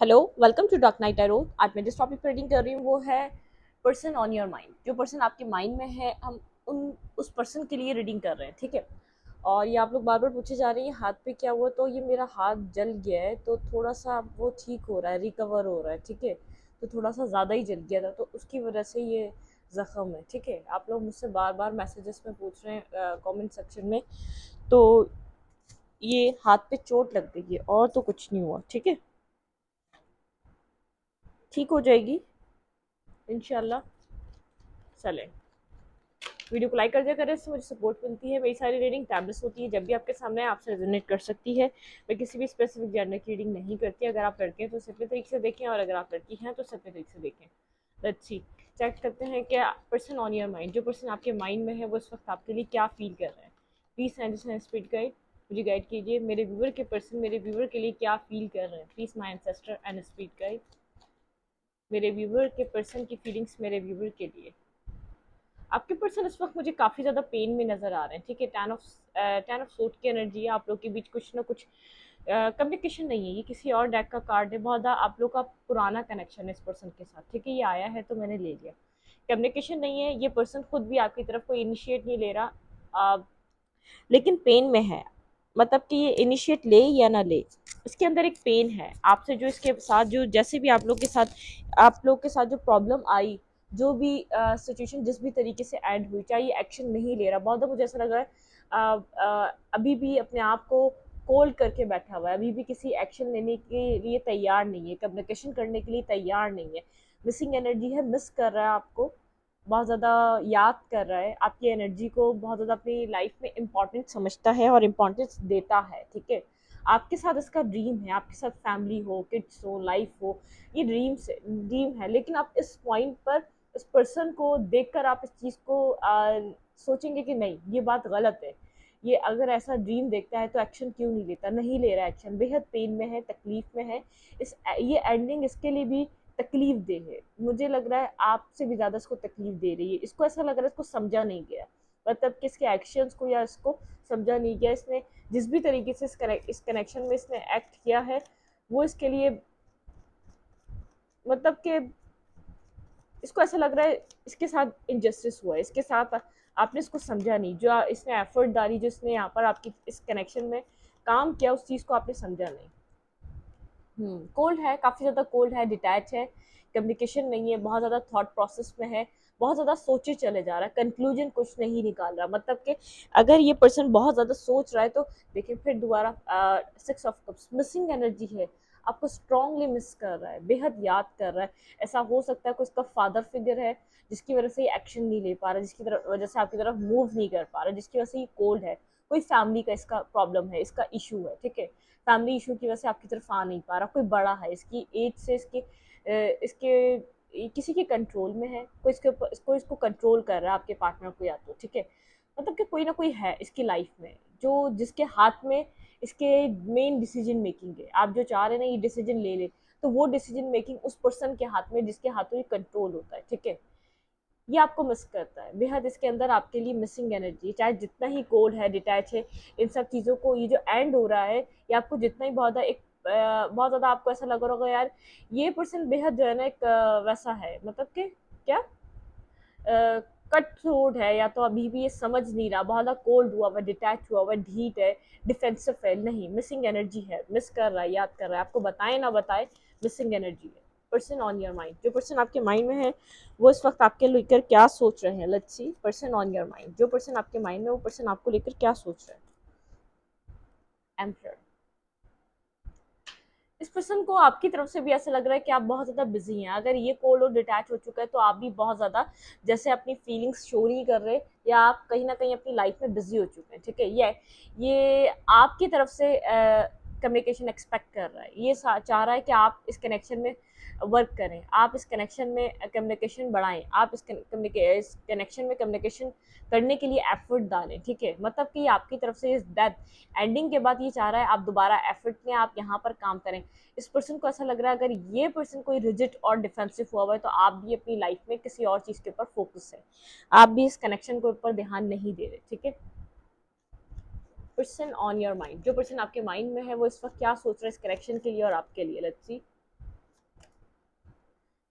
Hello, welcome to dark knight tarot. आज मैं जिस टॉपिक पर रीडिंग कर रही हूँ वो है पर्सन ऑन योर माइंड। जो पर्सन आपके माइंड में है, हम उन उस पर्सन के लिए रीडिंग कर रहे हैं, ठीक है। और ये आप लोग बार बार पूछे जा रहे हैं हाथ पे क्या हुआ, तो ये मेरा हाथ जल गया है, तो थोड़ा सा वो ठीक हो रहा है, रिकवर हो रहा है, ठीक है। तो थोड़ा सा ज़्यादा ही जल गया था, तो उसकी वजह से ये ज़ख्म है, ठीक है। आप लोग मुझसे बार बार मैसेजेस में पूछ रहे हैं कमेंट सेक्शन में। तो ये हाथ पे चोट लग गई है और तो कुछ नहीं हुआ, ठीक है। ठीक हो जाएगी इंशाल्लाह। चलें, वीडियो को लाइक कर दिया करें, इससे मुझे सपोर्ट मिलती है। मेरी सारी रीडिंग टाइमलेस होती है, जब भी आपके सामने है आपसे रेजोनेट कर सकती है। मैं किसी भी स्पेसिफिक जेंडर की रीडिंग नहीं करती। अगर आप लड़के हैं तो सिर्फ तरीके से देखें, और अगर आप लड़की हैं तो सिर्फ तरीके से देखें। लेट्स सी, चेक करते हैं कि पर्सन ऑन योर माइंड, जो पर्सन आपके माइंड में है, वो इस वक्त आपके लिए क्या फील कर रहा है। प्लीज़ सेंड स्पीड गाइड, मुझे गाइड कीजिए। मेरे व्यूवर के पर्सन मेरे व्यूवर के लिए क्या फील कर रहे हैं। Please my ancestor and speed guide, मेरे व्यूवर के पर्सन की फीलिंग्स मेरे व्यूवर के लिए। आपके पर्सन इस वक्त मुझे काफ़ी ज़्यादा पेन में नज़र आ रहे हैं, ठीक है। टेन ऑफ सूट की एनर्जी है। आप लोग के बीच कुछ ना कुछ कम्युनिकेशन नहीं है। ये किसी और डेक का कार्ड है। बहुत ज़्यादा आप लोग का पुराना कनेक्शन है इस पर्सन के साथ, ठीक है। ये आया है तो मैंने ले लिया। कम्युनिकेशन नहीं है, ये पर्सन खुद भी आपकी तरफ कोई इनिशिएट नहीं ले रहा, लेकिन पेन में है। मतलब कि ये इनिशिएट ले या ना ले, इसके अंदर एक पेन है आपसे। जो इसके साथ जो जैसे भी आप लोग के साथ जो प्रॉब्लम आई, जो भी सिचुएशन जिस भी तरीके से एंड हुई, चाहे ये एक्शन नहीं ले रहा, बहुत मुझे ऐसा लग रहा है अभी भी अपने आप को कोल्ड करके बैठा हुआ है, अभी भी किसी एक्शन लेने के लिए तैयार नहीं है, कम्युनिकेशन करने के लिए तैयार नहीं है। मिसिंग एनर्जी है, मिस कर रहा है आपको, बहुत ज़्यादा याद कर रहा है, आपकी एनर्जी को बहुत ज़्यादा अपनी लाइफ में इम्पॉर्टेंट समझता है और इम्पॉर्टेंस देता है, ठीक है। आपके साथ इसका ड्रीम है, आपके साथ फैमिली हो, किड्स हो, लाइफ हो, ये ड्रीम है। लेकिन आप इस पॉइंट पर इस पर्सन को देखकर आप इस चीज़ को सोचेंगे कि नहीं, ये बात गलत है। ये अगर ऐसा ड्रीम देखता है तो एक्शन क्यों नहीं लेता, नहीं ले रहा एक्शन, बेहद पेन में है, तकलीफ में है। ये एंडिंग इसके लिए भी तकलीफ दे है। मुझे लग रहा है आपसे भी ज़्यादा इसको तकलीफ दे रही है। इसको ऐसा लग रहा है इसको समझा नहीं गया, मतलब कि इसके एक्शंस को या इसको समझा नहीं गया। इसने जिस भी तरीके से इस कनेक्शन में इसने एक्ट किया है, वो इसके लिए, मतलब कि इसको ऐसा लग रहा है इसके साथ इनजस्टिस हुआ है, इसके साथ आपने इसको समझा नहीं। जो इसने एफर्ट डाली, जो इसने यहाँ पर आपकी इस कनेक्शन में काम किया, उस चीज़ को आपने समझा नहीं। कोल्ड है, काफ़ी ज़्यादा कोल्ड है, डिटैच है, कम्युनिकेशन नहीं है, बहुत ज़्यादा थॉट प्रोसेस में है, बहुत ज़्यादा सोचे चले जा रहा है, कंक्लूजन कुछ नहीं निकाल रहा। मतलब कि अगर ये पर्सन बहुत ज़्यादा सोच रहा है तो देखिए फिर दोबारा 6 ऑफ कप्स मिसिंग एनर्जी है। आपको स्ट्रांगली मिस कर रहा है, बेहद याद कर रहा है। ऐसा हो सकता है कोई इसका फादर फिगर है जिसकी वजह से ये एक्शन नहीं ले पा रहा, जिसकी वजह से आपकी तरफ मूव नहीं कर पा रहा, जिसकी वजह से ये कोल्ड है। कोई फैमिली का इसका प्रॉब्लम है, इसका इशू है, ठीक है। फैमिली इशू की वजह से आपकी तरफ आ नहीं पा रहा। कोई बड़ा है, इसकी एज से इसके किसी के कंट्रोल में है, कोई इसको कंट्रोल कर रहा है, आपके पार्टनर को या तो, ठीक है। मतलब कि कोई ना कोई है इसकी लाइफ में जो जिसके हाथ में इसके मेन डिसीजन मेकिंग है। आप जो चाह रहे हैं ना ये डिसीजन ले ले, तो वो डिसीजन मेकिंग उस पर्सन के हाथ में जिसके हाथों ये कंट्रोल होता है, ठीक है। ये आपको मिस करता है बेहद। इसके अंदर आपके लिए मिसिंग एनर्जी, चाहे जितना ही कोल्ड है, डिटैच है, इन सब चीज़ों को, ये जो एंड हो रहा है, ये आपको जितना ही बहुत ज़्यादा बहुत ज़्यादा आपको ऐसा लग रहा होगा यार, ये पर्सन बेहद जो है ना एक वैसा है, मतलब कि क्या कट थ्रोट है, या तो अभी भी ये समझ नहीं रहा, बहुत ज़्यादा कोल्ड हुआ हुआ, डिटैच हुआ हुआ, ढीठ है, डिफेंसिव है, नहीं, मिसिंग एनर्जी है, मिस कर रहा है, याद कर रहा है, आपको बताए ना बताए, मिसिंग एनर्जी है। पर्सन ऑन योर माइंड, जो पर्सन आपके माइंड में है, वो इस वक्त आपके लेकर क्या सोच रहे हैं। Let's see, person on your mind, जो पर्सन आपके माइंड में, वो पर्सन आपको लेकर क्या सोच रहे हैं। एम्परर, इस पर्सन को आपकी तरफ से भी ऐसा लग रहा है कि आप बहुत ज़्यादा बिजी हैं। अगर ये कोल्ड और डिटैच हो चुका है तो आप भी बहुत ज़्यादा जैसे अपनी फीलिंग्स शो नहीं कर रहे, या आप कहीं ना कहीं अपनी लाइफ में बिजी हो चुके हैं, ठीक है। ये आपकी तरफ से कम्युनिकेशन एक्सपेक्ट कर रहा है, ये चाह रहा है कि आप इस कनेक्शन में वर्क करें, आप इस कनेक्शन में कम्युनिकेशन बढ़ाएं, आप इस कनेक्शन में कम्युनिकेशन करने के लिए एफर्ट डालें, ठीक है। मतलब कि आपकी तरफ से इस डेथ एंडिंग के बाद ये चाह रहा है आप दोबारा एफर्ट में, आप यहाँ पर काम करें। इस पर्सन को ऐसा लग रहा है अगर ये पर्सन कोई रिजिड और डिफेंसिव हुआ हुआ है तो आप भी अपनी लाइफ में किसी और चीज़ के ऊपर फोकस है, आप भी इस कनेक्शन के ऊपर ध्यान नहीं दे रहे, ठीक है। पर्सन ऑन योर माइंड, जो पर्सन आपके माइंड में है, वो इस वक्त क्या सोच रहा है इस कनेक्शन के लिए और आपके लिए। लेट्स सी,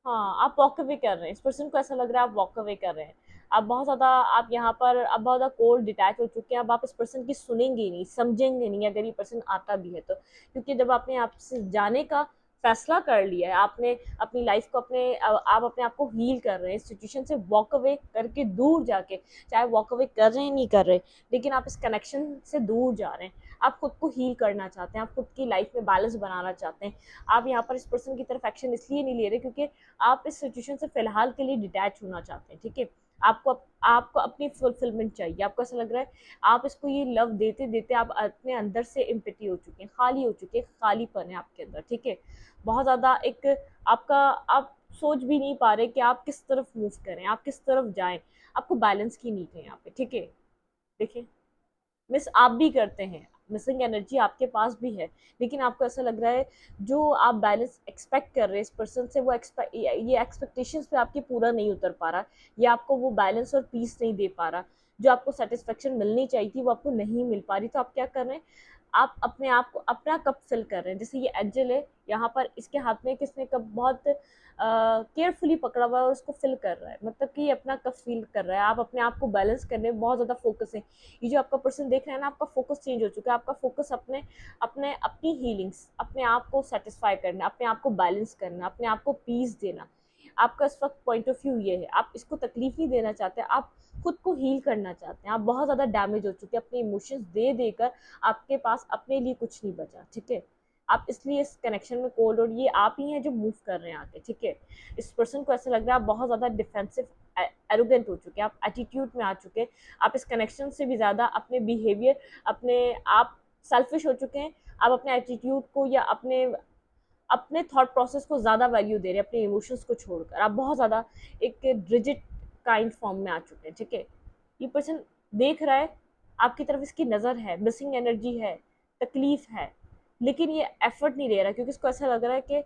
हाँ, आप वॉक अवे कर रहे हैं, इस पर्सन को ऐसा लग रहा है आप वॉक अवे कर रहे हैं। आप बहुत ज़्यादा आप यहाँ पर आप बहुत ज़्यादा कोल्ड डिटैच हो चुके हैं, अब आप इस पर्सन की सुनेंगे ही नहीं, समझेंगे नहीं अगर ये पर्सन आता भी है तो। क्योंकि जब आपने आपसे जाने का फैसला कर लिया है, आपने अपनी लाइफ को आप अपने आप को हील कर रहे हैं, इस सिचुएशन से वॉक अवे करके दूर जाके, चाहे वॉक अवे कर रहे हैं नहीं कर रहे, लेकिन आप इस कनेक्शन से दूर जा रहे हैं। आप खुद को हील करना चाहते हैं, आप खुद की लाइफ में बैलेंस बनाना चाहते हैं। आप यहाँ पर इस पर्सन की तरफ एक्शन इसलिए नहीं ले रहे क्योंकि आप इस सिचुएशन से फिलहाल के लिए डिटैच होना चाहते हैं, ठीक है। आपको अपनी फुलफिलमेंट चाहिए, आपको ऐसा लग रहा है आप इसको ये लव देते देते आप अपने अंदर से इम्पिटी हो चुके हैं, खाली हो चुके हैं, खालीपन है आपके अंदर, ठीक है। बहुत ज़्यादा एक आपका आप सोच भी नहीं पा रहे कि आप किस तरफ मूव करें, आप किस तरफ जाएं। आपको बैलेंस की नीड है यहाँ पे, ठीक है। देखिए, मिस आप भी करते हैं, मिसिंग एनर्जी आपके पास भी है, लेकिन आपको ऐसा लग रहा है जो आप बैलेंस एक्सपेक्ट कर रहे हैं इस पर्सन से, वो ये एक्सपेक्टेशंस पे आपकी पूरा नहीं उतर पा रहा, या आपको वो बैलेंस और पीस नहीं दे पा रहा, जो आपको सेटिस्फेक्शन मिलनी चाहिए थी वो आपको नहीं मिल पा रही। तो आप क्या कर रहे हैं, आप अपने आप को अपना कप फिल कर रहे हैं। जैसे ये एंजल है, यहाँ पर इसके हाथ में किसने कप बहुत केयरफुली पकड़ा हुआ है और उसको फिल कर रहा है, मतलब कि ये अपना कप फील कर रहा है। आप अपने आप को बैलेंस करने में बहुत ज़्यादा फोकस है। ये जो आपका पर्सन देख रहे हैं ना, आपका फोकस चेंज हो चुका है। आपका फोकस अपने अपने अपनी हीलिंग्स, अपने आप को सेटिस्फाई करना, अपने आप को बैलेंस करना, अपने आप को पीस देना, आपका इस वक्त पॉइंट ऑफ व्यू ये है। आप इसको तकलीफ नहीं देना चाहते, आप खुद को हील करना चाहते हैं। आप बहुत ज़्यादा डैमेज हो चुके हैं, अपने इमोशंस दे देकर आपके पास अपने लिए कुछ नहीं बचा, ठीक है। आप इसलिए इस कनेक्शन में कोल्ड, और ये आप ही हैं जो मूव कर रहे हैं आगे, ठीक है। इस पर्सन को ऐसा लग रहा है आप बहुत ज़्यादा डिफेंसिव एरोगेंट हो चुके हैं, आप एटीट्यूड में आ चुके हैं। आप इस कनेक्शन से भी ज़्यादा अपने बिहेवियर, अपने आप सेल्फिश हो चुके हैं। आप अपने एटीट्यूड को या अपने अपने थॉट प्रोसेस को ज़्यादा वैल्यू दे रहे हैं, अपने इमोशंस को छोड़कर। आप बहुत ज़्यादा एक रिजिड काइंड फॉर्म में आ चुके हैं, ठीक है। ये पर्सन देख रहा है आपकी तरफ, इसकी नज़र है, मिसिंग एनर्जी है, तकलीफ है, लेकिन ये एफर्ट नहीं ले रहा क्योंकि इसको ऐसा लग रहा है कि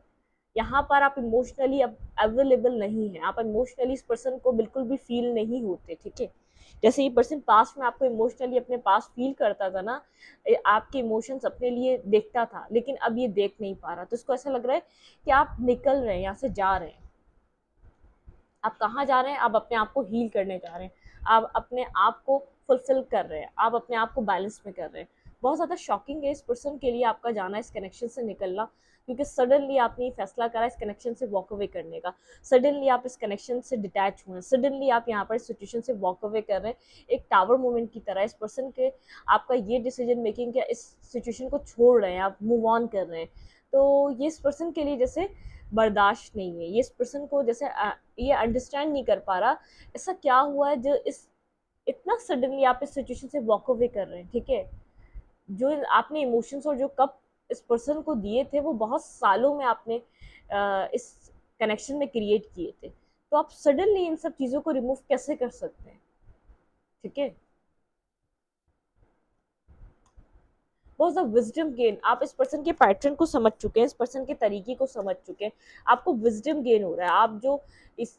यहाँ पर आप इमोशनली अब अवेलेबल नहीं है, आप इमोशनली इस पर्सन को बिल्कुल भी फील नहीं होते, ठीक है। जैसे ये पर्सन पास्ट में आपको इमोशनली अपने पास फील करता था ना, आपके इमोशंस अपने लिए देखता था, लेकिन अब ये देख नहीं पा रहा। तो इसको ऐसा लग रहा है कि आप निकल रहे हैं, यहाँ से जा रहे हैं। आप कहाँ जा रहे हैं, आप अपने आप को हील करने जा रहे हैं, आप अपने आप को फुलफिल कर रहे हैं, आप अपने आप को बैलेंस में कर रहे हैं। बहुत ज़्यादा शॉकिंग है इस पर्सन के लिए आपका जाना, इस कनेक्शन से निकलना, क्योंकि सडनली आपने ये फैसला करा इस कनेक्शन से वॉक अवे करने का। सडनली आप इस कनेक्शन से डिटैच हुए हैं, सडनली आप यहाँ पर इस सिचुएशन से वॉक अवे कर रहे हैं, एक टावर मूवमेंट की तरह। इस पर्सन के आपका ये डिसीजन मेकिंग क्या, इस सिचुएशन को छोड़ रहे हैं, आप मूव ऑन कर रहे हैं। तो ये इस पर्सन के लिए जैसे बर्दाश्त नहीं है, ये इस पर्सन को जैसे ये अंडरस्टैंड नहीं कर पा रहा ऐसा क्या हुआ है जो इस इतना सडनली आप इस सिचुएशन से वॉक अवे कर रहे हैं, ठीक है। जो आपने इमोशंस और जो कप इस पर्सन को दिए थे वो बहुत सालों में आपने इस कनेक्शन में क्रिएट किए थे, तो आप सडनली इन सब चीज़ों को रिमूव कैसे कर सकते हैं, ठीक है। बहुत ज़्यादा विजडम गेन, आप इस पर्सन के पैटर्न को समझ चुके हैं, इस पर्सन के तरीके को समझ चुके हैं, आपको विजडम गेन हो रहा है। आप जो इस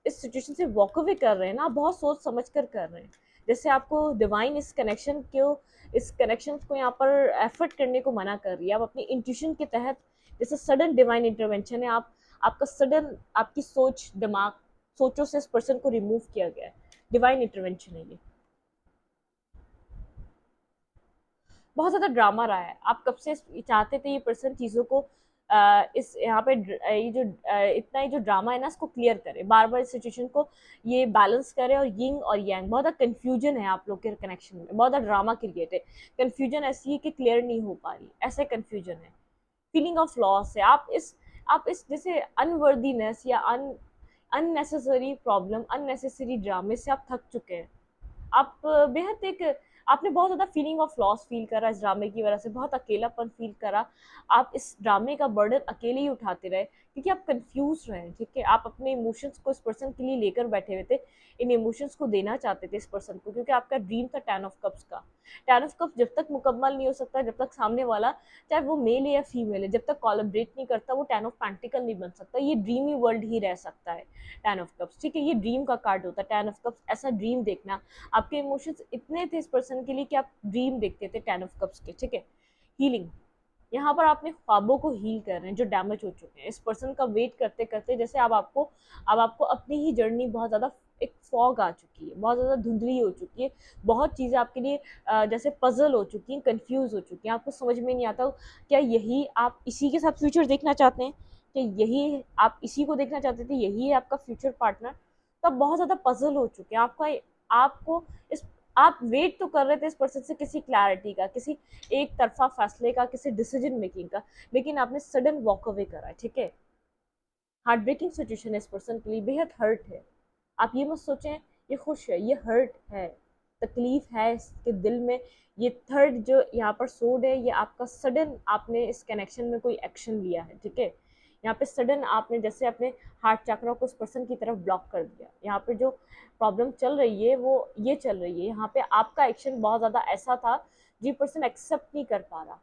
इस सिचुएशन से वॉक अवे कर रहे हैं ना, आप बहुत सोच समझ कर रहे हैं। जैसे आपको डिवाइन इस कनेक्शन को यहाँ पर एफर्ट करने को मना कर रही है। आप अपनी इंट्यूशन के तहत, जैसे सडन डिवाइन इंटरवेंशन है, आप आपका सडन आपकी सोचों से इस पर्सन को रिमूव किया गया है, डिवाइन इंटरवेंशन है ये। बहुत ज़्यादा ड्रामा रहा है, आप कब से चाहते थे ये पर्सन चीज़ों को इस यहाँ पे ये जो इतना ही जो ड्रामा है ना इसको क्लियर करे, बार बार इस सिचुएशन को ये बैलेंस करे, और यिंग और यांग बहुत ज़्यादा कन्फ्यूजन है आप लोग के कनेक्शन में, बहुत ज़्यादा ड्रामा क्रिएट है। कन्फ्यूजन ऐसी है कि क्लियर नहीं हो पा रही, ऐसे कन्फ्यूजन है। फीलिंग ऑफ लॉस है, आप इस जैसे अनवर्दीनेस या अननेसेसरी प्रॉब्लम, अननेसेसरी ड्रामे से आप थक चुके हैं। आप बेहद एक आपने बहुत ज़्यादा फीलिंग ऑफ लॉस फील करा इस ड्रामे की वजह से, बहुत अकेलापन फील करा। आप इस ड्रामे का बर्डन अकेले ही उठाते रहे क्योंकि आप कंफ्यूज रहे हैं, ठीक है। आप अपने इमोशंस को इस पर्सन के लिए लेकर बैठे हुए थे, इन इमोशंस को देना चाहते थे इस पर्सन को, क्योंकि आपका ड्रीम था टेन ऑफ कप्स का। टेन ऑफ कप्स जब तक मुकम्मल नहीं हो सकता, जब तक सामने वाला, चाहे वो मेल है या फीमेल है, जब तक कोलैबोरेट नहीं करता, वो टेन ऑफ पेंटिकल नहीं बन सकता। ये ड्रीमी वर्ल्ड ही रह सकता है टेन ऑफ कप्स, ठीक है। ये ड्रीम का कार्ड होता है टेन ऑफ कप्स, ऐसा ड्रीम देखना। आपके इमोशंस इतने थे इस पर्सन के लिए कि आप ड्रीम देखते थे टेन ऑफ कप्स के, ठीक है। हीलिंग, यहाँ पर आपने ख्वाबों को हील कर रहे हैं जो डैमेज हो चुके हैं। इस पर्सन का वेट करते करते जैसे अब आपको अपनी ही जर्नी बहुत ज़्यादा एक फॉग आ चुकी है, बहुत ज़्यादा धुंधली हो चुकी है, बहुत चीज़ें आपके लिए जैसे पजल हो चुकी हैं, कंफ्यूज हो चुकी हैं, आपको समझ में नहीं आता क्या यही आप इसी के साथ फ्यूचर देखना चाहते हैं, कि यही आप इसी को देखना चाहते थे, यही है आपका फ्यूचर पार्टनर। तो आप बहुत ज़्यादा पजल हो चुके हैं। आपको इस आप वेट तो कर रहे थे इस पर्सन से किसी क्लैरिटी का, किसी एक तरफा फैसले का, किसी डिसीजन मेकिंग का, लेकिन आपने सडन वॉक अवे करा है। ठीक है, हार्ट ब्रेकिंग सिचुएशन है इस पर्सन के लिए, बेहद हर्ट है। आप ये मत सोचें ये खुश है, ये हर्ट है, तकलीफ है इसके दिल में। ये थर्ड जो यहाँ पर सोड है, ये आपका सडन आपने इस कनेक्शन में कोई एक्शन लिया है। ठीक है, यहाँ पे सडन आपने जैसे अपने हार्ट चक्रा को उस पर्सन की तरफ ब्लॉक कर दिया। यहाँ पे जो प्रॉब्लम चल रही है वो ये चल रही है, यहाँ पे आपका एक्शन बहुत ज़्यादा ऐसा था जो पर्सन एक्सेप्ट नहीं कर पा रहा।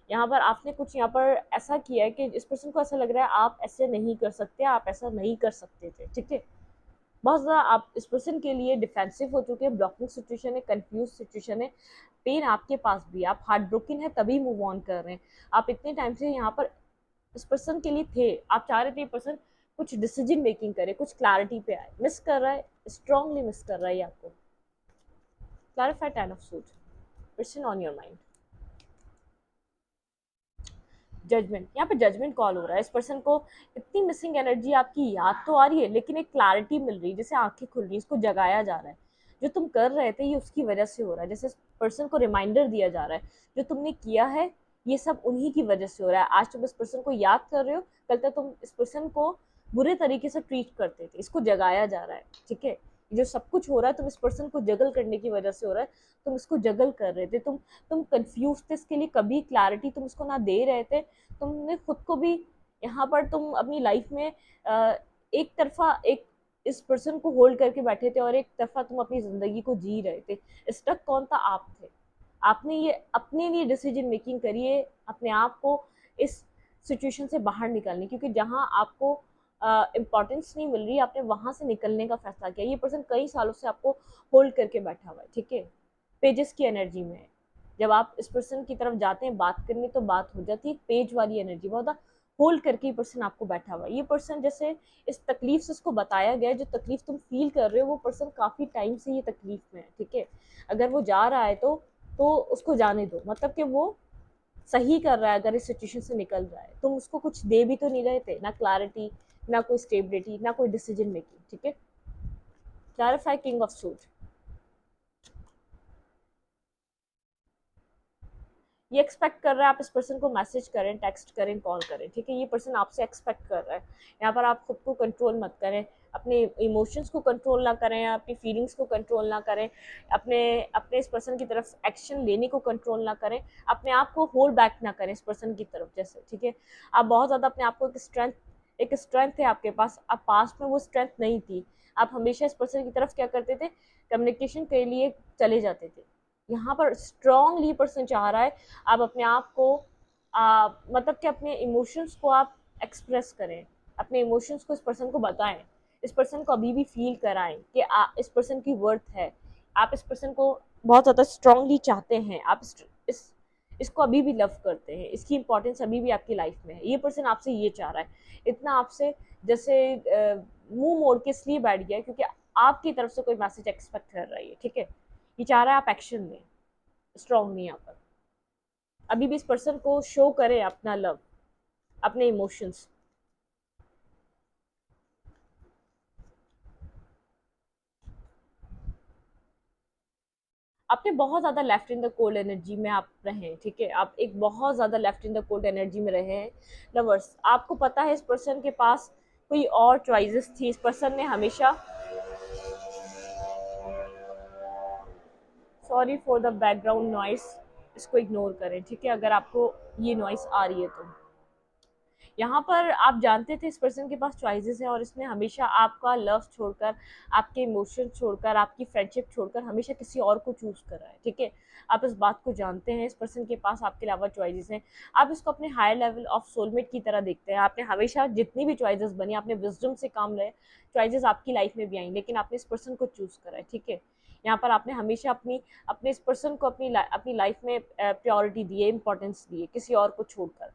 यहाँ पर आपने कुछ यहाँ पर ऐसा किया है कि इस पर्सन को ऐसा लग रहा है आप ऐसे नहीं कर सकते, आप ऐसा नहीं कर सकते थे। ठीक है, बहुत ज़्यादा आप इस पर्सन के लिए डिफेंसिव हो चुके हैं, ब्लॉकिंग सिचुएशन है, कंफ्यूज सिचुएशन है, पेन आपके पास भी, आप हार्ट ब्रोकन है तभी मूव ऑन कर रहे हैं। आप इतने टाइम से यहाँ पर इस पर्सन के लिए थे, आप चाह रहे थे ये पर्सन कुछ डिसीजन मेकिंग करे, कुछ क्लैरिटी पे आए, मिस कर रहा है, स्ट्रांगली मिस कर रहा है आपको। Clarify 10 of suit, person on your mind. Judgement, यहाँ पे जजमेंट कॉल हो रहा है। इस पर्सन को इतनी मिसिंग एनर्जी आपकी याद तो आ रही है, लेकिन एक क्लैरिटी मिल रही है, जैसे आंखें खुल रही है, इसको जगाया जा रहा है। जो तुम कर रहे थे ये उसकी वजह से हो रहा है, जैसे इस पर्सन को रिमाइंडर दिया जा रहा है जो तुमने किया है ये सब उन्हीं की वजह से हो रहा है। आज तुम इस पर्सन को याद कर रहे हो, कल तक तुम इस पर्सन को बुरे तरीके से ट्रीट करते थे, इसको जगाया जा रहा है। ठीक है, जो सब कुछ हो रहा है तुम इस पर्सन को जगल करने की वजह से हो रहा है, तुम इसको जगल कर रहे थे, तुम कंफ्यूज थे, इसके लिए कभी क्लैरिटी तुम इसको ना दे रहे थे। तुमने खुद को भी यहाँ पर तुम अपनी लाइफ में एक तरफा एक इस पर्सन को होल्ड करके बैठे थे और एक तरफा तुम अपनी जिंदगी को जी रहे थे। स्टक कौन था? आप थे। आपने ये अपने लिए डिसीजन मेकिंग करी है अपने आप को इस सिचुएशन से बाहर निकालने, क्योंकि जहाँ आपको इम्पोर्टेंस नहीं मिल रही आपने वहां से निकलने का फैसला किया। ये पर्सन कई सालों से आपको होल्ड करके बैठा हुआ है। ठीक है, पेजेस की एनर्जी में है। जब आप इस पर्सन की तरफ जाते हैं बात करने तो बात हो जाती है, पेज वाली एनर्जी बहुत होल्ड करके ये पर्सन आपको बैठा हुआ है। ये पर्सन जैसे इस तकलीफ से उसको बताया गया है, जो तकलीफ तुम फील कर रहे हो वो पर्सन काफी टाइम से ये तकलीफ में है। ठीक है, अगर वो जा रहा है तो उसको जाने दो, मतलब कि वो सही कर रहा है। अगर इस सिचुएशन से निकल रहा है, तुम उसको कुछ दे भी तो नहीं रहे थे, ना क्लैरिटी, ना कोई स्टेबिलिटी, ना कोई डिसीजन मेकिंग। ठीक है, क्लैरिफाई किंग ऑफ सूट। ये एक्सपेक्ट कर रहा है आप इस पर्सन को मैसेज करें, टेक्स्ट करें, कॉल करें। ठीक है, ये पर्सन आपसे एक्सपेक्ट कर रहा है। यहाँ पर आप खुद को कंट्रोल मत करें, अपने इमोशंस को कंट्रोल ना करें, अपनी फीलिंग्स को कंट्रोल ना करें, अपने अपने इस पर्सन की तरफ एक्शन लेने को कंट्रोल ना करें, अपने आप को होल्ड बैक ना करें इस पर्सन की तरफ जैसे। ठीक है, आप बहुत ज़्यादा अपने आप को एक स्ट्रेंथ है आपके पास, अब पास्ट में वो स्ट्रेंथ नहीं थी। आप हमेशा इस पर्सन की तरफ क्या करते थे, कम्युनिकेशन के लिए चले जाते थे। यहाँ पर स्ट्रांगली पर्सन चाह रहा है आप अपने आप को मतलब कि अपने इमोशंस को आप एक्सप्रेस करें, अपने इमोशंस को इस पर्सन को बताएं, इस पर्सन को अभी भी फील कराएं कि इस पर्सन की वर्थ है। आप इस पर्सन को बहुत ज़्यादा स्ट्रांगली चाहते हैं, आप इस इसको अभी भी लव करते हैं, इसकी इंपॉर्टेंस अभी भी आपकी लाइफ में है। ये पर्सन आपसे ये चाह रहा है, इतना आपसे जैसे मुंह मोड़ के इसलिए बैठ गया क्योंकि आपकी तरफ से कोई मैसेज एक्सपेक्ट कर रहा है। ठीक है, ये चाह रहा है आप एक्शन लें, स्ट्रांगली यहाँ पर अभी भी इस पर्सन को शो करें अपना लव, अपने इमोशंस। आपने बहुत ज्यादा left in the cold energy में आप रहे हैं। ठीक है, आप एक बहुत ज्यादा left in the cold energy में रहे हैं। लवर्स, आपको पता है इस पर्सन के पास कोई और चॉइसेस थी। इस पर्सन ने हमेशा, sorry for the background noise, इसको इग्नोर करें। ठीक है, अगर आपको ये नॉइस आ रही है तो यहाँ पर आप जानते थे इस पर्सन के पास चॉइसेस हैं और इसने हमेशा आपका लव छोड़कर, आपके इमोशन छोड़कर, आपकी फ्रेंडशिप छोड़कर हमेशा किसी और को चूज करा है। ठीक है, आप इस बात को जानते हैं, इस पर्सन के पास आपके अलावा चॉइसेस हैं। आप इसको अपने हायर लेवल ऑफ सोलमेट की तरह देखते हैं। आपने हमेशा जितनी भी चॉइसेस बनी, आपने विजडम से काम रहे, चॉइसेस आपकी लाइफ में भी आई, लेकिन आपने इस पर्सन को चूज करा है। ठीक है, यहाँ पर आपने हमेशा अपने इस पर्सन को अपनी लाइफ में प्रायोरिटी दी है, इंपॉर्टेंस दी है किसी और को छोड़कर,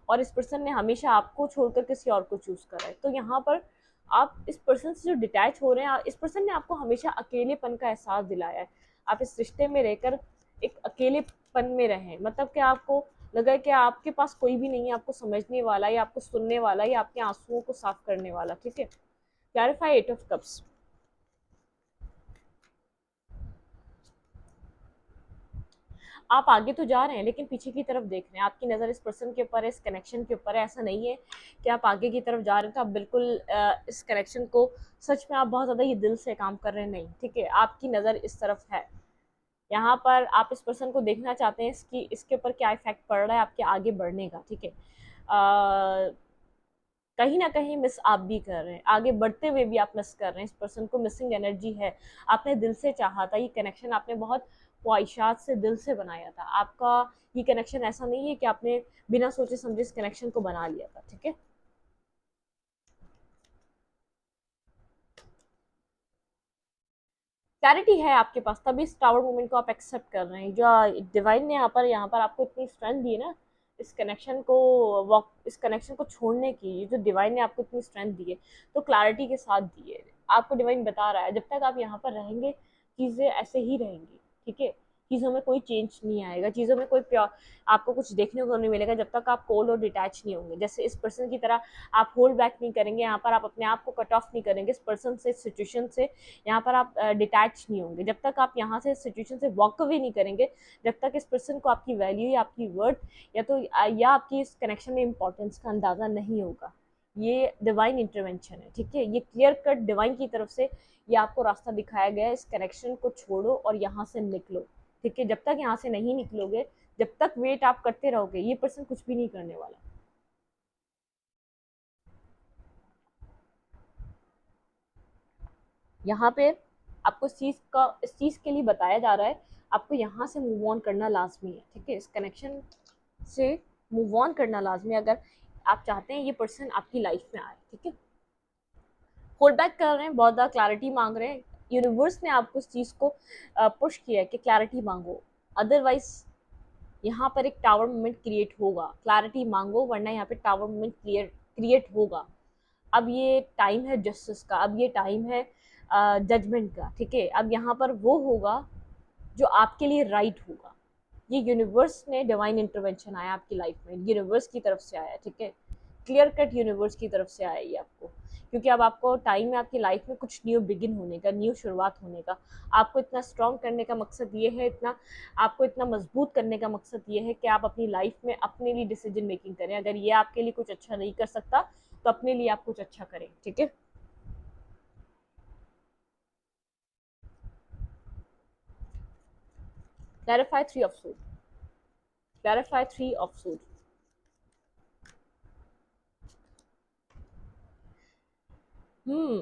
और इस पर्सन ने हमेशा आपको छोड़कर किसी और को चूज करा है। तो यहाँ पर आप इस पर्सन से जो डिटैच हो रहे हैं, इस पर्सन ने आपको हमेशा अकेलेपन का एहसास दिलाया है। आप इस रिश्ते में रहकर एक अकेलेपन में रहे, मतलब कि आपको लगा कि आपके पास कोई भी नहीं है आपको समझने वाला या आपको सुनने वाला या आपके आंसुओं को साफ करने वाला। ठीक है, क्लैरिफाई 8 ऑफ कप्स। आप आगे तो जा रहे हैं लेकिन पीछे की तरफ देख रहे हैं, आपकी नज़र इस पर्सन के ऊपर है, इस कनेक्शन के ऊपर है। ऐसा नहीं है कि आप आगे की तरफ जा रहे हैं तो आप बिल्कुल इस कनेक्शन को सच में आप बहुत ज़्यादा ये दिल से काम कर रहे हैं, नहीं। ठीक है, आपकी नज़र इस तरफ है, यहाँ पर आप इस पर्सन को देखना चाहते हैं इसके ऊपर क्या इफेक्ट पड़ रहा है आपके आगे बढ़ने का। ठीक है, कहीं ना कहीं मिस आप भी कर रहे हैं, आगे बढ़ते हुए भी आप मिस कर रहे हैं, इस पर्सन को मिसिंग एनर्जी है। आपने दिल से चाहा था ये कनेक्शन, आपने बहुत ख्वाहिशात से दिल से बनाया था। आपका ये कनेक्शन ऐसा नहीं है कि आपने बिना सोचे समझे इस कनेक्शन को बना लिया था। ठीक है, क्लैरिटी है आपके पास, तभी इस टावर मूवमेंट को आप एक्सेप्ट कर रहे हैं। जो डिवाइन ने यहाँ पर आपको इतनी स्ट्रेंथ दी है ना, इस कनेक्शन को छोड़ने की, जो डिवाइन ने आपको इतनी स्ट्रेंथ दी है, तो क्लैरिटी के साथ दी है। आपको डिवाइन बता रहा है जब तक आप यहाँ पर रहेंगे चीज़ें ऐसे ही रहेंगी। ठीक है, चीज़ों में कोई चेंज नहीं आएगा, चीज़ों में कोई प्योर आपको कुछ देखने को नहीं मिलेगा जब तक आप कोल्ड और डिटैच नहीं होंगे। जैसे इस पर्सन की तरह आप होल्ड बैक नहीं करेंगे, यहाँ पर आप अपने आप को कट ऑफ नहीं करेंगे इस पर्सन से, सिचुएशन से। यहाँ पर आप डिटैच नहीं होंगे जब तक आप यहाँ से सिचुएशन से वॉक अवे नहीं करेंगे, जब तक इस पर्सन को आपकी वैल्यू या आपकी वर्थ या आपकी इस कनेक्शन में इंपॉर्टेंस का अंदाज़ा नहीं होगा। ये डिवाइन इंटरवेंशन है। ठीक है, ये क्लियर कट डिवाइन की तरफ से ये आपको रास्ता दिखाया गया है, इस कनेक्शन को छोड़ो और यहाँ से निकलो। ठीक है, जब तक यहाँ से नहीं निकलोगे, जब तक वेट आप करते रहोगे, ये पर्सन कुछ भी नहीं करने वाला। यहाँ पे आपको इस चीज़ के लिए बताया जा रहा है, आपको यहाँ से मूव ऑन करना लाजमी है। ठीक है, इस कनेक्शन से मूव ऑन करना लाजमी है अगर आप चाहते हैं ये पर्सन आपकी लाइफ में आए। ठीक है, होल्ड बैक कर रहे हैं, बहुत ज़्यादा क्लैरिटी मांग रहे हैं, यूनिवर्स ने आपको इस चीज़ को पुश किया है कि क्लैरिटी मांगो, अदरवाइज यहाँ पर एक टावर मूवमेंट क्रिएट होगा। क्लैरिटी मांगो वरना यहाँ पे टावर मूवमेंट क्रिएट होगा। अब ये टाइम है जस्टिस का, अब ये टाइम है जजमेंट का। ठीक है, अब यहाँ पर वो होगा जो आपके लिए राइट होगा। ये यूनिवर्स ने डिवाइन इंटरवेंशन आया आपकी लाइफ में, यूनिवर्स की तरफ से आया। ठीक है, क्लियर कट यूनिवर्स की तरफ से आया ये आपको, क्योंकि अब आपको टाइम है आपकी लाइफ में कुछ न्यू बिगिन होने का, न्यू शुरुआत होने का। आपको इतना स्ट्रॉन्ग करने का मकसद ये है, आपको इतना मजबूत करने का मकसद ये है कि आप अपनी लाइफ में अपने लिए डिसीजन मेकिंग करें। अगर ये आपके लिए कुछ अच्छा नहीं कर सकता तो अपने लिए आप कुछ अच्छा करें। ठीक है, clarify 3 of suit, clarify 3 of suit.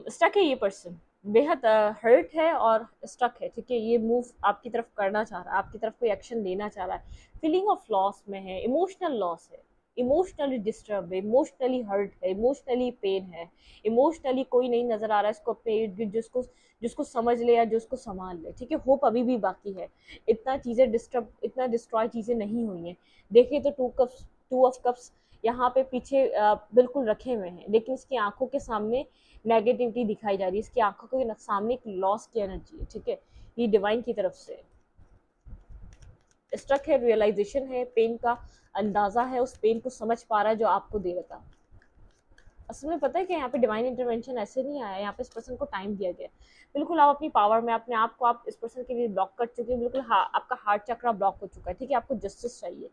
Stuck है ये पर्सन, बेहद हर्ट है और स्टक है। ठीक है, ये मूव आपकी तरफ करना चाह रहा है, आपकी तरफ कोई एक्शन लेना चाह रहा है, फीलिंग ऑफ लॉस में है, इमोशनल लॉस है, इमोशनली डिस्टर्ब है, इमोशनली हर्ट है, इमोशनली पेन है, इमोशनली कोई नहीं नजर आ रहा है इसको अपने इर्द गिर्द जिसको जिसको समझ ले या जिसको संभाल ले। ठीक है, होप अभी भी बाकी है, इतना डिस्ट्रॉय चीजें नहीं हुई हैं। देखिए तो 2 ऑफ कप्स यहाँ पे पीछे बिल्कुल रखे हुए हैं, लेकिन इसकी आंखों के सामने नेगेटिविटी दिखाई जा रही है, इसकी आंखों के सामने एक लॉस की एनर्जी है। ठीक है, ये डिवाइन की तरफ से स्ट्रक है, रियलाइजेशन है, पेन का अंदाजा है, उस पेन को समझ पा रहा है जो आपको दे रहा था। असल में पता है कि यहाँ पे डिवाइन इंटरवेंशन ऐसे नहीं आया, यहाँ पे इस पर्सन को टाइम दिया गया। बिल्कुल आप अपनी पावर में अपने आप को आप इस पर्सन के लिए ब्लॉक कर चुके हैं, बिल्कुल आपका हार्ट चक्रा ब्लॉक हो चुका है। ठीक है, आपको जस्टिस चाहिए,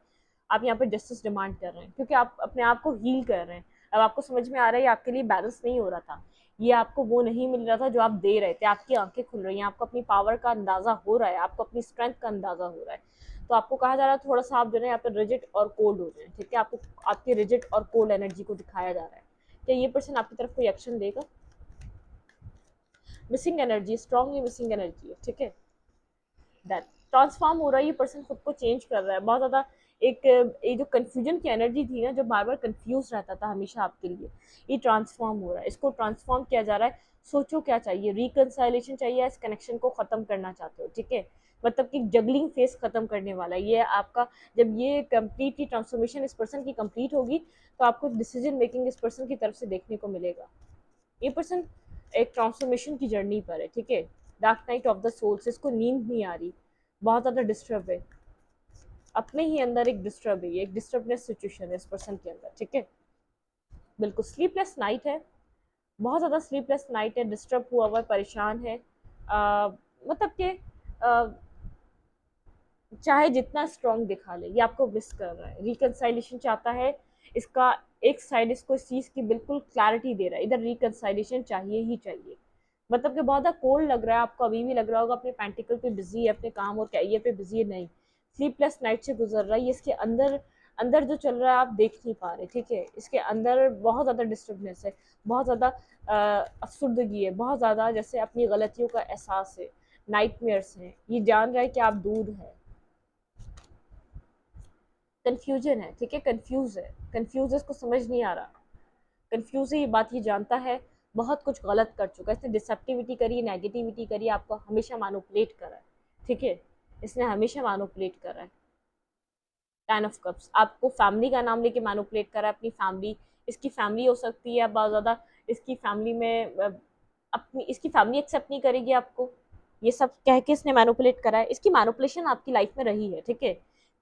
आप यहाँ पे जस्टिस डिमांड कर रहे हैं क्योंकि आप अपने आप को हील कर रहे हैं। अब आपको समझ में आ रहा है आपके लिए बैलेंस नहीं हो रहा था, ये आपको वो नहीं मिल रहा था जो आप दे रहे थे। आपकी आंखें खुल रही हैं, आपको अपनी पावर का अंदाजा हो रहा है, आपको अपनी स्ट्रेंथ का अंदाजा हो रहा है। तो आपको कहा जा रहा है थोड़ा सा आप जो है यहाँ पे रिजिड और कोल्ड हो जाए। ठीक है, आपको आपकी रिजिड और कोल्ड एनर्जी को दिखाया जा रहा है। क्या ये पर्सन आपकी तरफ कोई एक्शन देगा? Missing energy, strongly missing energy है। ठीक है, दैट ट्रांसफॉर्म हो रहा है, ये पर्सन खुद को चेंज कर रहा है, बहुत ज़्यादा एक ये जो कन्फ्यूजन की एनर्जी थी ना, जो बार बार कन्फ्यूज रहता था हमेशा आपके लिए, ये ट्रांसफॉर्म हो रहा है, इसको ट्रांसफॉर्म किया जा रहा है। सोचो क्या चाहिए, रिकंसाइलेशन चाहिए, इस कनेक्शन को खत्म करना चाहते हो, ठीक है। मतलब कि जगलिंग फेस खत्म करने वाला है ये आपका। जब ये कंप्लीटली ट्रांसफॉर्मेशन इस पर्सन की कंप्लीट होगी, तो आपको डिसीजन मेकिंग इस पर्सन की तरफ से देखने को मिलेगा। ये पर्सन एक ट्रांसफॉर्मेशन की जर्नी पर है, ठीक है। Dark night of the souls, इसको नींद नहीं आ रही, बहुत ज़्यादा डिस्टर्ब है, अपने ही अंदर एक डिस्टर्ब है, एक डिस्टर्बनेस सिचुएशन है इस पर्सन के अंदर, ठीक है। बिल्कुल स्लीपलेस नाइट है, बहुत ज़्यादा स्लीपलेस नाइट है, डिस्टर्ब हुआ हुआ है, परेशान है। मतलब कि चाहे जितना स्ट्रॉन्ग दिखा ले, ये आपको मिस कर रहा है, रिकंसाइलेशन चाहता है। इसका एक साइड इसको इस चीज़ की बिल्कुल क्लैरिटी दे रहा है, इधर रिकंसाइलेशन चाहिए ही चाहिए। मतलब कि बहुत ज़्यादा कोल्ड लग रहा है आपको, अभी भी लग रहा होगा अपने पेंटिकल पे बिजी है, अपने काम और कैरियर पे बिजी है, नहीं, स्लीपलेस नाइट से गुजर रहा है। ये इसके अंदर अंदर जो चल रहा है आप देख नहीं पा रहे, ठीक है। इसके अंदर बहुत ज़्यादा डिस्टर्बनेस है, बहुत ज़्यादा अफसुर्दगी है, बहुत ज़्यादा जैसे अपनी गलतियों का एहसास है, नाइटमेयर्स हैं, ये जान रहा है कि आप दूर हैं, कंफ्यूजन है, ठीक है, कंफ्यूज है, कंफ्यूज है, इसको समझ नहीं आ रहा, कंफ्यूज है, ये बात ये जानता है, बहुत कुछ गलत कर चुका है, इसने डिसेप्टिविटी करी, नेगेटिविटी करी, आपको हमेशा मैनिपुलेट करा है, ठीक है, इसने हमेशा मैनिपुलेट करा है। 10 ऑफ कप्स, आपको फैमिली का नाम लेके मैनिपुलेट करा है, अपनी फैमिली, इसकी फैमिली हो सकती है बहुत ज़्यादा, इसकी फैमिली में अपनी इसकी फैमिली एक्सेप्ट नहीं करेगी आपको, ये सब कह के इसने मैनिपुलेट करा है। इसकी मैनिपुलेशन आपकी लाइफ में रही है, ठीक है,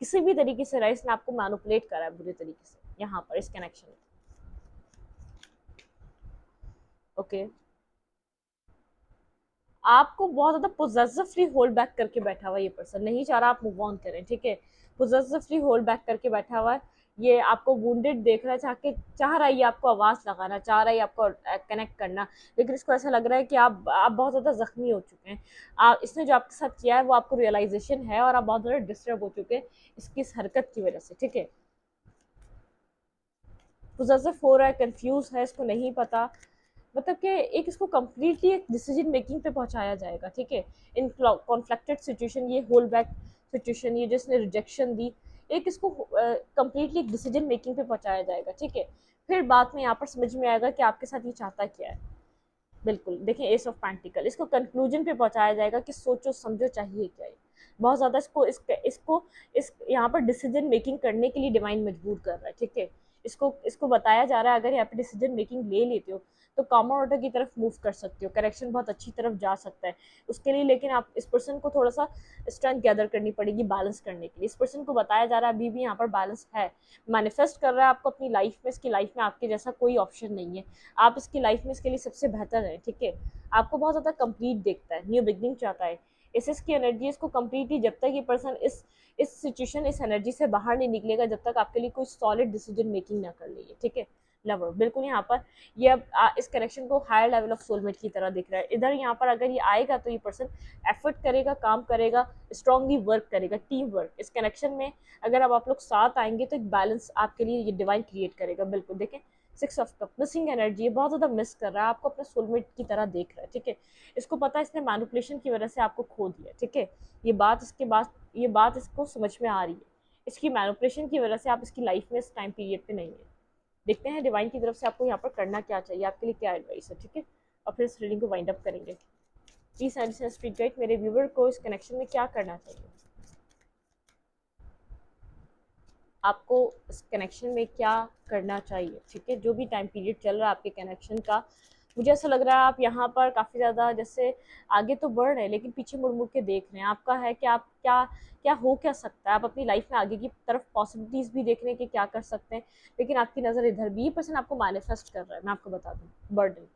किसी भी तरीके से रहा है, इसने आपको मैनिपुलेट करा है बुरे तरीके से यहाँ पर इस कनेक्शन में, ओके। आपको बहुत ज्यादा पोजेसिवली होल्ड बैक करके बैठा हुआ है, ये पर्सन नहीं चाह रहा आप मूव ऑन करें, ठीक है, पोजेसिवली होल्ड बैक करके बैठा हुआ है। ये आपको वुंडेड देख रहा है, चाह रहा है, ये आपको आवाज लगाना चाह रहा है, ये आपको कनेक्ट करना, लेकिन इसको ऐसा लग रहा है कि आप बहुत ज्यादा जख्मी हो चुके हैं। इसने जो आपके साथ किया है वो आपको रियलाइजेशन है, और आप बहुत ज्यादा डिस्टर्ब हो चुके हैं इसकी इस हरकत की वजह से, ठीक है। पोजेसिव हो रहा है, कंफ्यूज है, इसको नहीं पता, मतलब कि एक इसको कम्प्लीटली एक डिसीजन मेकिंग पे पहुंचाया जाएगा, ठीक है। इन कॉन्फ्लिक्टेड सिचुएशन, ये होल्ड बैक सिचुएशन, ये जिसने रिजेक्शन दी, एक इसको कम्प्लीटली एक डिसीजन मेकिंग पे पहुंचाया जाएगा, ठीक है। फिर बाद में यहाँ पर समझ में आएगा कि आपके साथ ये चाहता क्या है। बिल्कुल देखें, एस ऑफ पेंटिकल, इसको कंक्लूजन पे पहुंचाया जाएगा कि सोचो समझो चाहिए क्या है। बहुत ज़्यादा इस यहाँ पर डिसीजन मेकिंग करने के लिए डिवाइन मजबूर कर रहा है, ठीक है। इसको इसको बताया जा रहा है, अगर यहाँ पे डिसीजन मेकिंग ले लेते हो तो कॉमन ऑर्डर की तरफ मूव कर सकते हो, करेक्शन बहुत अच्छी तरफ जा सकता है उसके लिए। लेकिन आप इस पर्सन को थोड़ा सा स्ट्रेंथ गैदर करनी पड़ेगी बैलेंस करने के लिए। इस पर्सन को बताया जा रहा है अभी भी यहाँ पर बैलेंस है, मैनिफेस्ट कर रहा है आपको अपनी लाइफ में, इसकी लाइफ में आपके जैसा कोई ऑप्शन नहीं है, आप इसकी लाइफ में इसके लिए सबसे बेहतर है, ठीक है। आपको बहुत ज़्यादा कंप्लीट देखता है, न्यू बिगनिंग चाहता है, इसकी एनर्जी इसको कम्प्लीटली, जब तक ये पर्सन इस सिचुएशन, इस एनर्जी से बाहर नहीं निकलेगा, जब तक आपके लिए कोई सॉलिड डिसीजन मेकिंग ना कर ले, ठीक है। लवर बिल्कुल यहाँ पर ये अब इस कनेक्शन को हायर लेवल ऑफ सोलमेट की तरह दिख रहा है। इधर यहाँ पर अगर ये आएगा तो ये पर्सन एफर्ट करेगा, काम करेगा, स्ट्रांगली वर्क करेगा, टीम वर्क इस कनेक्शन में। अगर अब आप लोग साथ आएंगे तो एक बैलेंस आपके लिए ये डिवाइन क्रिएट करेगा। बिल्कुल देखें, 6 ऑफ कप मिसिंग एनर्जी है, बहुत ज़्यादा मिस कर रहा है आपको, अपने सोलमेट की तरह देख रहा है, ठीक है। इसको पता है इसने मैनिपुलेशन की वजह से आपको खो दिया, ठीक है। ये बात इसको समझ में आ रही है, इसकी मैनिपुलेशन की वजह से आप इसकी लाइफ में इस टाइम पीरियड पे नहीं है। देखते हैं डिवाइन की तरफ से आपको यहाँ पर करना क्या चाहिए, आपके लिए क्या एडवाइस है, ठीक है। और फिर इस रीडिंग को वाइंड अप करेंगे। प्लीज एंड स्पीड गाइड, मेरे व्यूवर को इस कनेक्शन में क्या करना चाहिए, आपको इस कनेक्शन में क्या करना चाहिए, ठीक है। जो भी टाइम पीरियड चल रहा है आपके कनेक्शन का, मुझे ऐसा लग रहा है आप यहाँ पर काफ़ी ज़्यादा जैसे आगे तो बढ़ रहे हैं, लेकिन पीछे मुड़ मुड़ के देख रहे हैं। आपका है कि आप क्या क्या हो क्या सकता है, आप अपनी लाइफ में आगे की तरफ पॉसिबिलिटीज़ भी देख रहे हैं कि क्या कर सकते हैं, लेकिन आपकी नज़र इधर भी। ये पर्सन आपको मैनिफेस्ट कर रहा है, मैं आपको बता दूँ, बर्डन,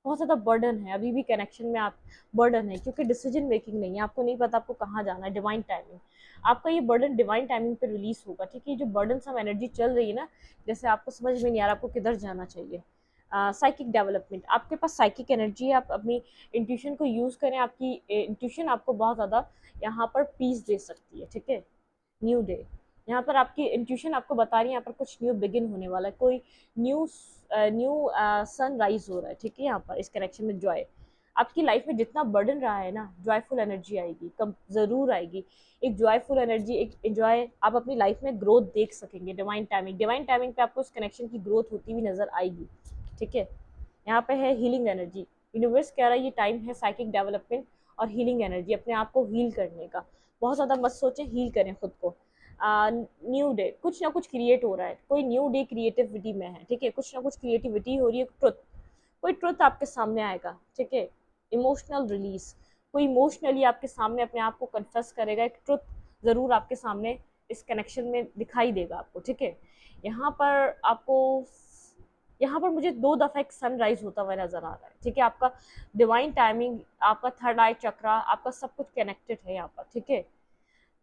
बहुत ज़्यादा बर्डन है अभी भी कनेक्शन में, आप बर्डन है क्योंकि डिसीजन मेकिंग नहीं है, आपको नहीं पता आपको कहाँ जाना है। डिवाइन टाइमिंग, आपका ये बर्डन डिवाइन टाइमिंग पे रिलीज होगा, ठीक है। जो बर्डन सब एनर्जी चल रही है ना, जैसे आपको समझ में नहीं आ रहा आपको किधर जाना चाहिए। साइकिक डेवलपमेंट, आपके पास साइकिक एनर्जी है, आप अपनी इंट्यूशन को यूज़ करें, आपकी इंट्यूशन आपको बहुत ज़्यादा यहाँ पर पीस दे सकती है, ठीक है। न्यू डे, यहाँ पर आपकी इंट्यूशन आपको बता रही है यहाँ पर कुछ न्यू बिगिन होने वाला है, कोई न्यू न्यू सन राइज हो रहा है, ठीक है। यहाँ पर इस कनेक्शन में जॉय, आपकी लाइफ में जितना बर्डन रहा है ना, जॉयफुल एनर्जी आएगी, कम ज़रूर आएगी। एक जॉयफुल एनर्जी, एक एंजॉय, आप अपनी लाइफ में ग्रोथ देख सकेंगे। डिवाइन टाइमिंग पे आपको उस कनेक्शन की ग्रोथ होती हुई नजर आएगी। ठीक है, यहाँ पे है हीलिंग एनर्जी। यूनिवर्स कह रहा है ये टाइम है साइकिक डेवलपमेंट और हीलिंग एनर्जी, अपने आप को हील करने का। बहुत ज़्यादा मत सोचें, हील करें खुद को। न्यू डे, कुछ ना कुछ क्रिएट हो रहा है, कोई न्यू डे क्रिएटिविटी में है। ठीक है, कुछ ना कुछ क्रिएटिविटी हो रही है, ट्रुथ, कोई ट्रुथ आपके सामने आएगा। ठीक है, इमोशनल रिलीज, कोई इमोशनली आपके सामने अपने आप को कन्फेस करेगा, एक ट्रुथ ज़रूर आपके सामने इस कनेक्शन में दिखाई देगा आपको। ठीक है, यहाँ पर आपको, यहाँ पर मुझे 2 दफ़ा एक सनराइज होता हुआ नज़र आ रहा है। ठीक है, आपका डिवाइन टाइमिंग, आपका थर्ड आई चक्रा, आपका सब कुछ कनेक्टेड है यहाँ पर। ठीक है,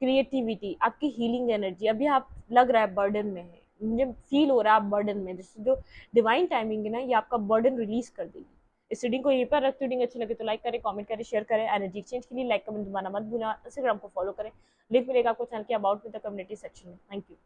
क्रिएटिविटी, आपकी हीलिंग एनर्जी, अभी आप लग रहा है बर्डन में है, मुझे फील हो रहा है आप बर्डन में, जैसे जो डिवाइन टाइमिंग है ना, ये आपका बर्डन रिलीज कर देगी। इस रीडिंग को यहीं पर रख, रीडिंग अच्छी लगे तो लाइक करें, कमेंट करें, शेयर करें। एनर्जी एक्सचेंज के लिए लाइक कमेंट दबाना मत भूलना। इंस्टाग्राम को फॉलो करें, लिंक मिलेगा आपको चैनल के अबाउट में द कम्युनिटी सेक्शन में। Thank you.